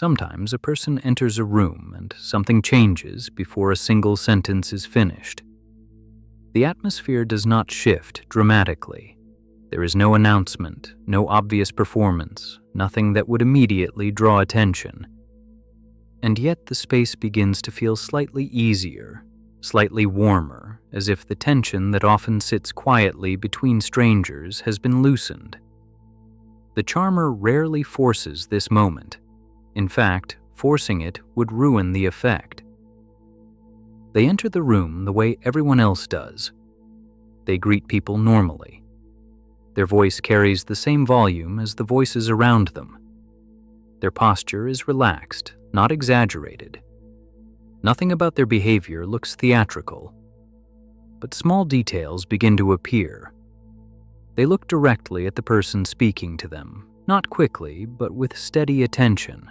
Sometimes a person enters a room and something changes before a single sentence is finished. The atmosphere does not shift dramatically. There is no announcement, no obvious performance, nothing that would immediately draw attention. And yet the space begins to feel slightly easier, slightly warmer, as if the tension that often sits quietly between strangers has been loosened. The charmer rarely forces this moment. In fact, forcing it would ruin the effect. They enter the room the way everyone else does. They greet people normally. Their voice carries the same volume as the voices around them. Their posture is relaxed, not exaggerated. Nothing about their behavior looks theatrical. But small details begin to appear. They look directly at the person speaking to them, not quickly, but with steady attention.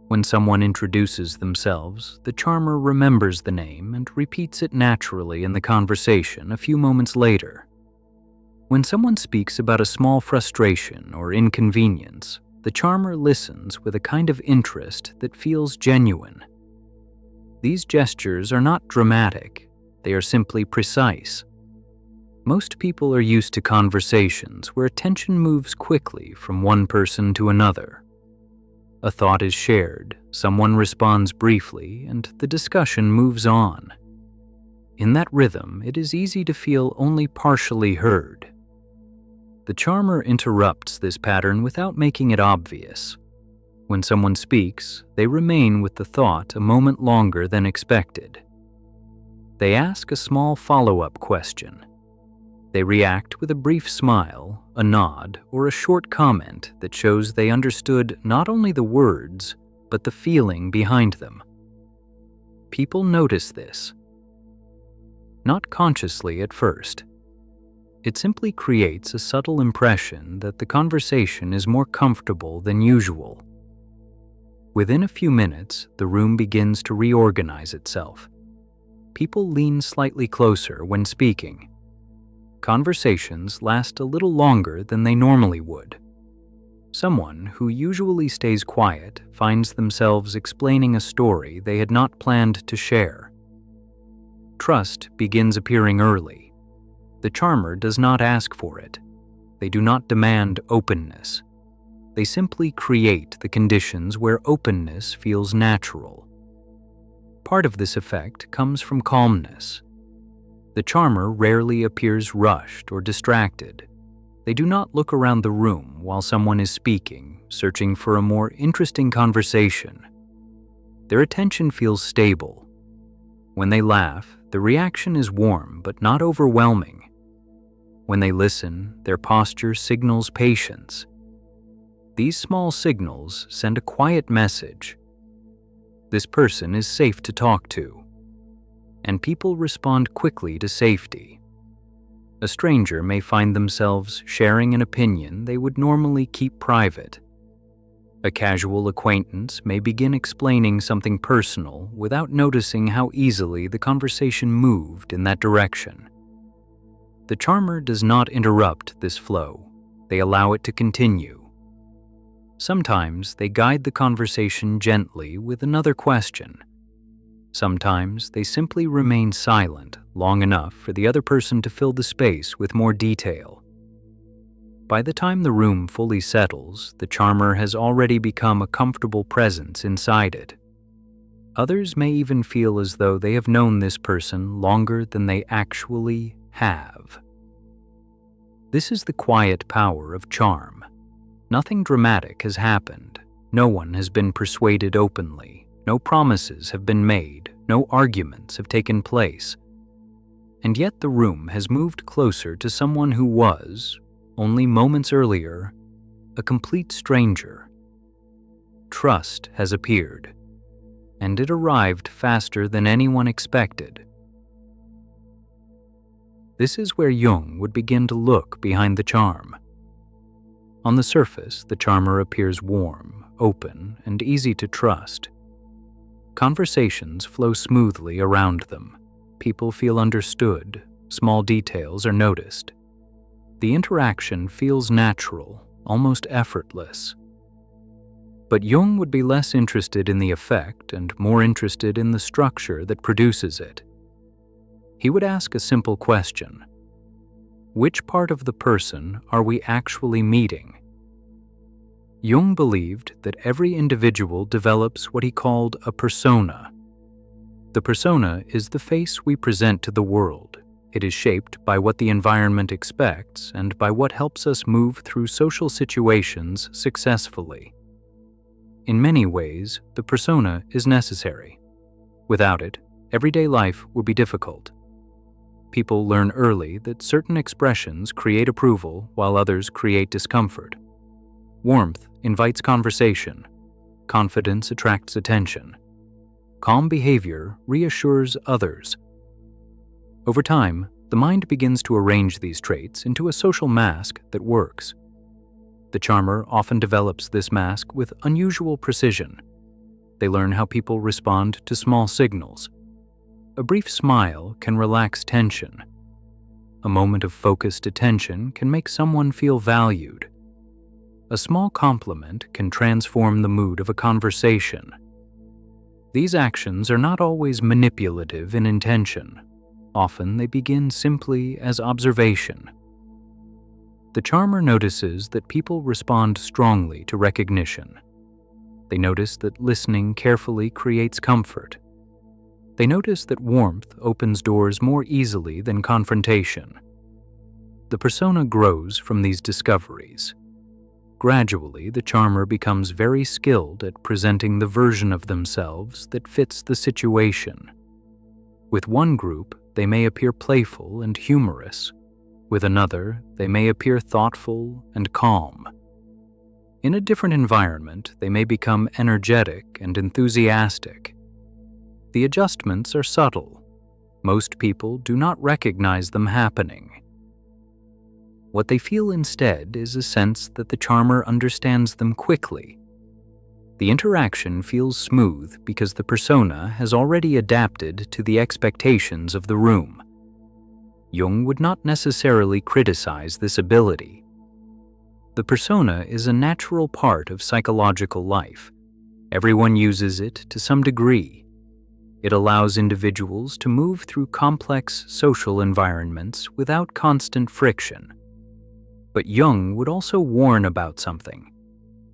When someone introduces themselves, the charmer remembers the name and repeats it naturally in the conversation a few moments later. When someone speaks about a small frustration or inconvenience, the charmer listens with a kind of interest that feels genuine. These gestures are not dramatic, they are simply precise. Most people are used to conversations where attention moves quickly from one person to another. A thought is shared, someone responds briefly, and the discussion moves on. In that rhythm, it is easy to feel only partially heard. The charmer interrupts this pattern without making it obvious. When someone speaks, they remain with the thought a moment longer than expected. They ask a small follow-up question. They react with a brief smile, a nod, or a short comment that shows they understood not only the words, but the feeling behind them. People notice this. Not consciously at first. It simply creates a subtle impression that the conversation is more comfortable than usual. Within a few minutes, the room begins to reorganize itself. People lean slightly closer when speaking. Conversations last a little longer than they normally would. Someone who usually stays quiet finds themselves explaining a story they had not planned to share. Trust begins appearing early. The charmer does not ask for it. They do not demand openness. They simply create the conditions where openness feels natural. Part of this effect comes from calmness. The charmer rarely appears rushed or distracted. They do not look around the room while someone is speaking, searching for a more interesting conversation. Their attention feels stable. When they laugh, the reaction is warm but not overwhelming. When they listen, their posture signals patience. These small signals send a quiet message. This person is safe to talk to. And people respond quickly to safety. A stranger may find themselves sharing an opinion they would normally keep private. A casual acquaintance may begin explaining something personal without noticing how easily the conversation moved in that direction. The charmer does not interrupt this flow. They allow it to continue. Sometimes they guide the conversation gently with another question. Sometimes they simply remain silent long enough for the other person to fill the space with more detail. By the time the room fully settles, the charmer has already become a comfortable presence inside it. Others may even feel as though they have known this person longer than they actually have. This is the quiet power of charm. Nothing dramatic has happened. No one has been persuaded openly. No promises have been made, no arguments have taken place. And yet the room has moved closer to someone who was, only moments earlier, a complete stranger. Trust has appeared, and it arrived faster than anyone expected. This is where Jung would begin to look behind the charm. On the surface, the charmer appears warm, open, and easy to trust. Conversations flow smoothly around them. People feel understood. Small details are noticed. The interaction feels natural, almost effortless. But Jung would be less interested in the effect and more interested in the structure that produces it. He would ask a simple question: which part of the person are we actually meeting? Jung believed that every individual develops what he called a persona. The persona is the face we present to the world. It is shaped by what the environment expects and by what helps us move through social situations successfully. In many ways, the persona is necessary. Without it, everyday life would be difficult. People learn early that certain expressions create approval while others create discomfort. Warmth invites conversation. Confidence attracts attention. Calm behavior reassures others. Over time, the mind begins to arrange these traits into a social mask that works. The charmer often develops this mask with unusual precision. They learn how people respond to small signals. A brief smile can relax tension. A moment of focused attention can make someone feel valued. A small compliment can transform the mood of a conversation. These actions are not always manipulative in intention. Often they begin simply as observation. The charmer notices that people respond strongly to recognition. They notice that listening carefully creates comfort. They notice that warmth opens doors more easily than confrontation. The persona grows from these discoveries. Gradually, the charmer becomes very skilled at presenting the version of themselves that fits the situation. With one group, they may appear playful and humorous. With another, they may appear thoughtful and calm. In a different environment, they may become energetic and enthusiastic. The adjustments are subtle. Most people do not recognize them happening. What they feel instead is a sense that the charmer understands them quickly. The interaction feels smooth because the persona has already adapted to the expectations of the room. Jung would not necessarily criticize this ability. The persona is a natural part of psychological life. Everyone uses it to some degree. It allows individuals to move through complex social environments without constant friction. But Jung would also warn about something.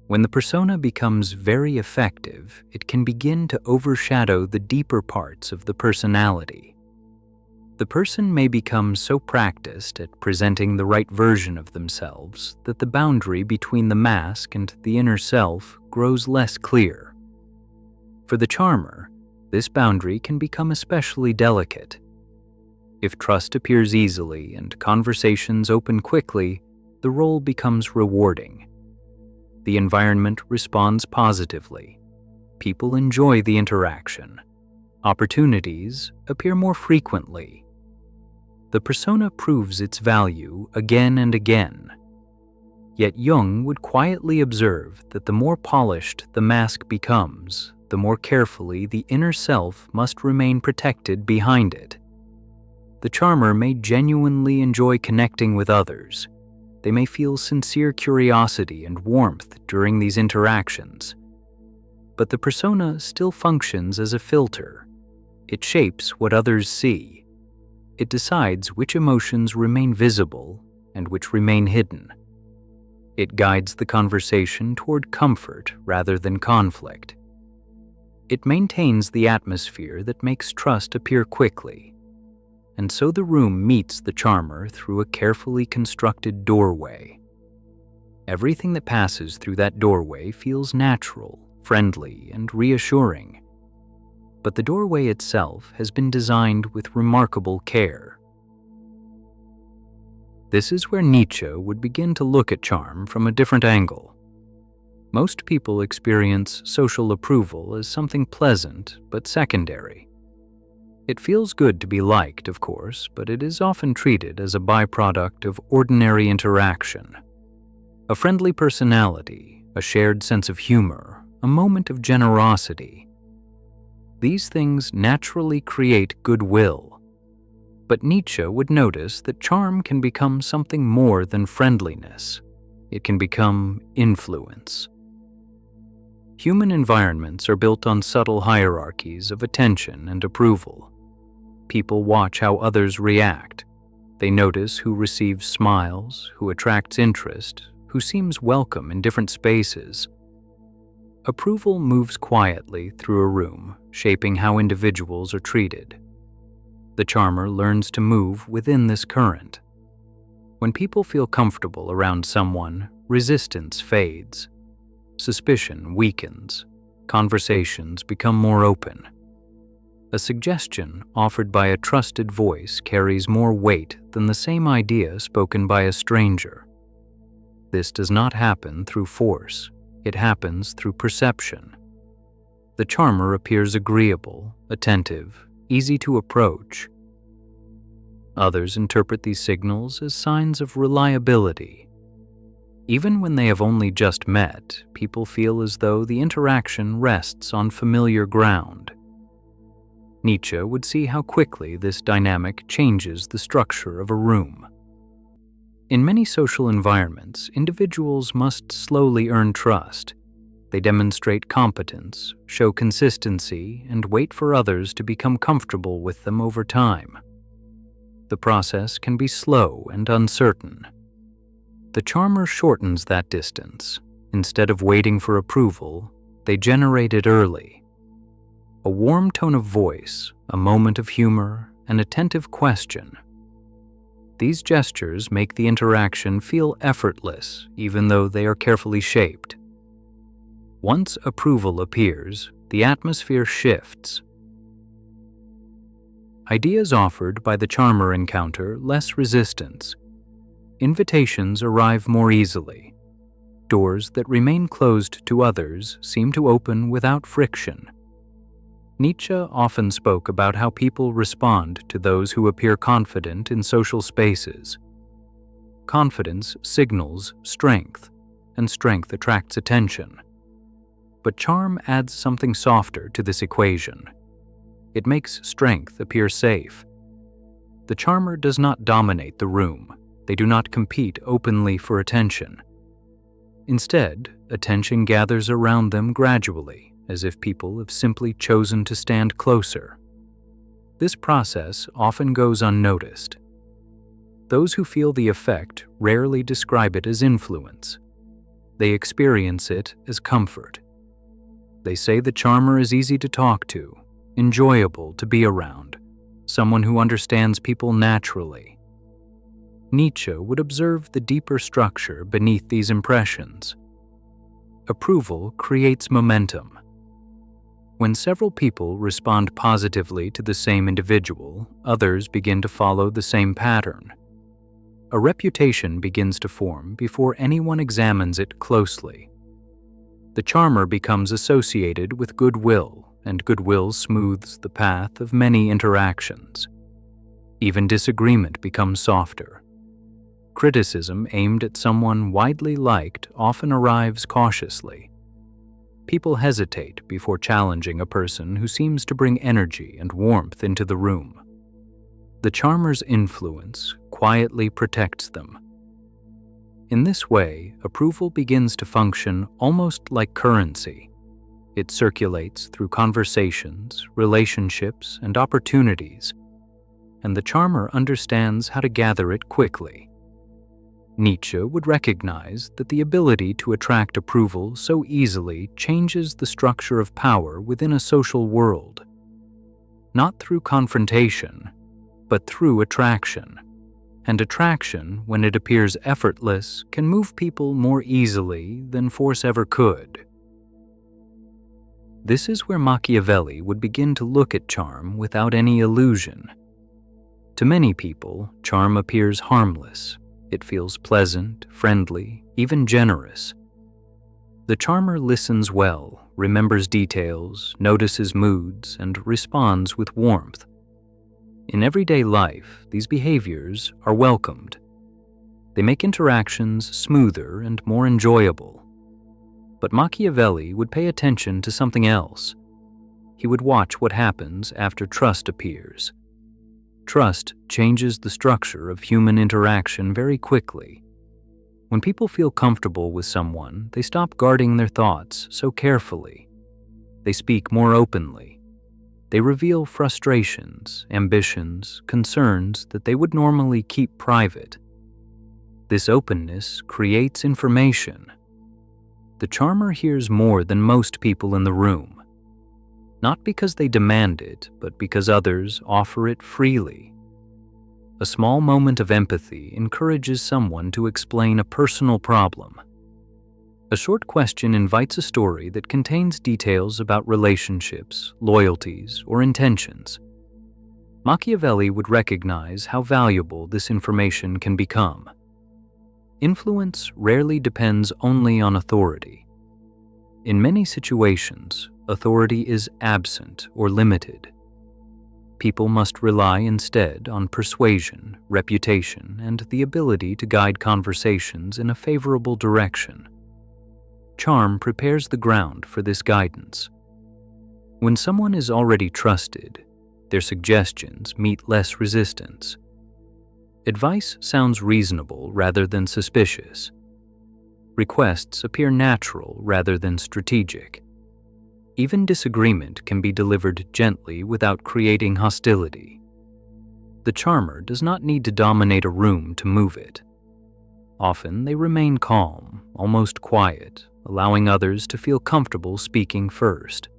When the persona becomes very effective, it can begin to overshadow the deeper parts of the personality. The person may become so practiced at presenting the right version of themselves that the boundary between the mask and the inner self grows less clear. For the charmer, this boundary can become especially delicate. If trust appears easily and conversations open quickly, the role becomes rewarding. The environment responds positively. People enjoy the interaction. Opportunities appear more frequently. The persona proves its value again and again. Yet Jung would quietly observe that the more polished the mask becomes, the more carefully the inner self must remain protected behind it. The charmer may genuinely enjoy connecting with others. They may feel sincere curiosity and warmth during these interactions. But the persona still functions as a filter. It shapes what others see. It decides which emotions remain visible and which remain hidden. It guides the conversation toward comfort rather than conflict. It maintains the atmosphere that makes trust appear quickly. And so the room meets the charmer through a carefully constructed doorway. Everything that passes through that doorway feels natural, friendly, and reassuring. But the doorway itself has been designed with remarkable care. This is where Nietzsche would begin to look at charm from a different angle. Most people experience social approval as something pleasant but secondary. It feels good to be liked, of course, but it is often treated as a byproduct of ordinary interaction. A friendly personality, a shared sense of humor, a moment of generosity. These things naturally create goodwill. But Nietzsche would notice that charm can become something more than friendliness. It can become influence. Human environments are built on subtle hierarchies of attention and approval. People watch how others react. They notice who receives smiles, who attracts interest, who seems welcome in different spaces. Approval moves quietly through a room, shaping how individuals are treated. The charmer learns to move within this current. When people feel comfortable around someone, resistance fades. Suspicion weakens. Conversations become more open. A suggestion offered by a trusted voice carries more weight than the same idea spoken by a stranger. This does not happen through force. It happens through perception. The charmer appears agreeable, attentive, easy to approach. Others interpret these signals as signs of reliability. Even when they have only just met, people feel as though the interaction rests on familiar ground. Nietzsche would see how quickly this dynamic changes the structure of a room. In many social environments, individuals must slowly earn trust. They demonstrate competence, show consistency, and wait for others to become comfortable with them over time. The process can be slow and uncertain. The charmer shortens that distance. Instead of waiting for approval, they generate it early. A warm tone of voice, a moment of humor, an attentive question. These gestures make the interaction feel effortless, even though they are carefully shaped. Once approval appears, the atmosphere shifts. Ideas offered by the charmer encounter less resistance. Invitations arrive more easily. Doors that remain closed to others seem to open without friction. Nietzsche often spoke about how people respond to those who appear confident in social spaces. Confidence signals strength, and strength attracts attention. But charm adds something softer to this equation. It makes strength appear safe. The charmer does not dominate the room. They do not compete openly for attention. Instead, attention gathers around them gradually, as if people have simply chosen to stand closer. This process often goes unnoticed. Those who feel the effect rarely describe it as influence. They experience it as comfort. They say the charmer is easy to talk to, enjoyable to be around, someone who understands people naturally. Nietzsche would observe the deeper structure beneath these impressions. Approval creates momentum. When several people respond positively to the same individual, others begin to follow the same pattern. A reputation begins to form before anyone examines it closely. The charmer becomes associated with goodwill, and goodwill smooths the path of many interactions. Even disagreement becomes softer. Criticism aimed at someone widely liked often arrives cautiously. People hesitate before challenging a person who seems to bring energy and warmth into the room. The charmer's influence quietly protects them. In this way, approval begins to function almost like currency. It circulates through conversations, relationships, and opportunities, and the charmer understands how to gather it quickly. Nietzsche would recognize that the ability to attract approval so easily changes the structure of power within a social world. Not through confrontation, but through attraction. And attraction, when it appears effortless, can move people more easily than force ever could. This is where Machiavelli would begin to look at charm without any illusion. To many people, charm appears harmless. It feels pleasant, friendly, even generous. The charmer listens well, remembers details, notices moods, and responds with warmth. In everyday life, these behaviors are welcomed. They make interactions smoother and more enjoyable. But Machiavelli would pay attention to something else. He would watch what happens after trust appears. Trust changes the structure of human interaction very quickly. When people feel comfortable with someone, they stop guarding their thoughts so carefully. They speak more openly. They reveal frustrations, ambitions, concerns that they would normally keep private. This openness creates information. The charmer hears more than most people in the room, not because they demand it, but because others offer it freely. A small moment of empathy encourages someone to explain a personal problem. A short question invites a story that contains details about relationships, loyalties, or intentions. Machiavelli would recognize how valuable this information can become. Influence rarely depends only on authority. In many situations, authority is absent or limited. People must rely instead on persuasion, reputation, and the ability to guide conversations in a favorable direction. Charm prepares the ground for this guidance. When someone is already trusted, their suggestions meet less resistance. Advice sounds reasonable rather than suspicious. Requests appear natural rather than strategic. Even disagreement can be delivered gently without creating hostility. The charmer does not need to dominate a room to move it. Often they remain calm, almost quiet, allowing others to feel comfortable speaking first.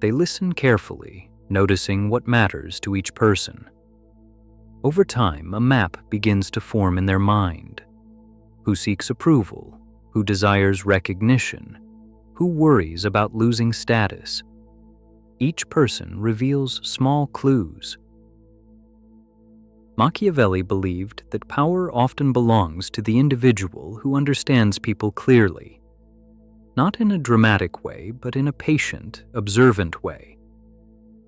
They listen carefully, noticing what matters to each person. Over time, a map begins to form in their mind. Who seeks approval? Who desires recognition? Who worries about losing status? Each person reveals small clues. Machiavelli believed that power often belongs to the individual who understands people clearly, not in a dramatic way, but in a patient, observant way.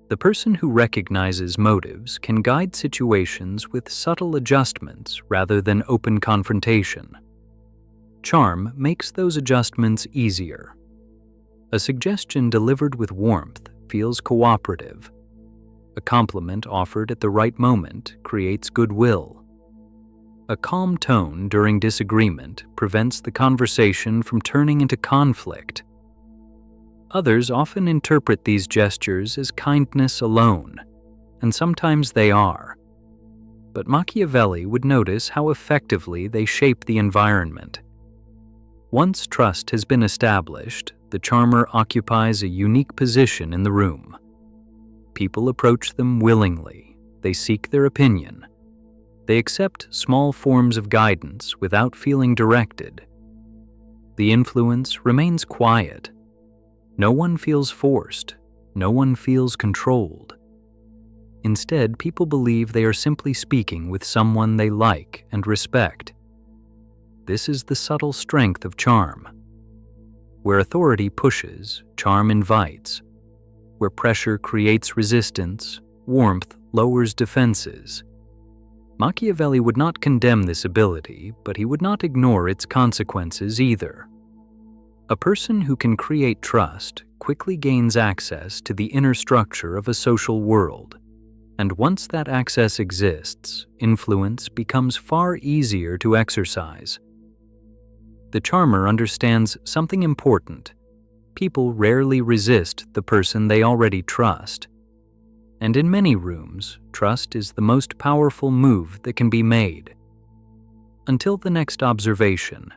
The person who recognizes motives can guide situations with subtle adjustments rather than open confrontation. Charm makes those adjustments easier. A suggestion delivered with warmth feels cooperative. A compliment offered at the right moment creates goodwill. A calm tone during disagreement prevents the conversation from turning into conflict. Others often interpret these gestures as kindness alone, and sometimes they are. But Machiavelli would notice how effectively they shape the environment. Once trust has been established, the charmer occupies a unique position in the room. People approach them willingly. They seek their opinion. They accept small forms of guidance without feeling directed. The influence remains quiet. No one feels forced. No one feels controlled. Instead, people believe they are simply speaking with someone they like and respect. This is the subtle strength of charm. Where authority pushes, charm invites. Where pressure creates resistance, warmth lowers defenses. Machiavelli would not condemn this ability, but he would not ignore its consequences either. A person who can create trust quickly gains access to the inner structure of a social world. And once that access exists, influence becomes far easier to exercise. The charmer understands something important. People rarely resist the person they already trust. And in many rooms, trust is the most powerful move that can be made. Until the next observation,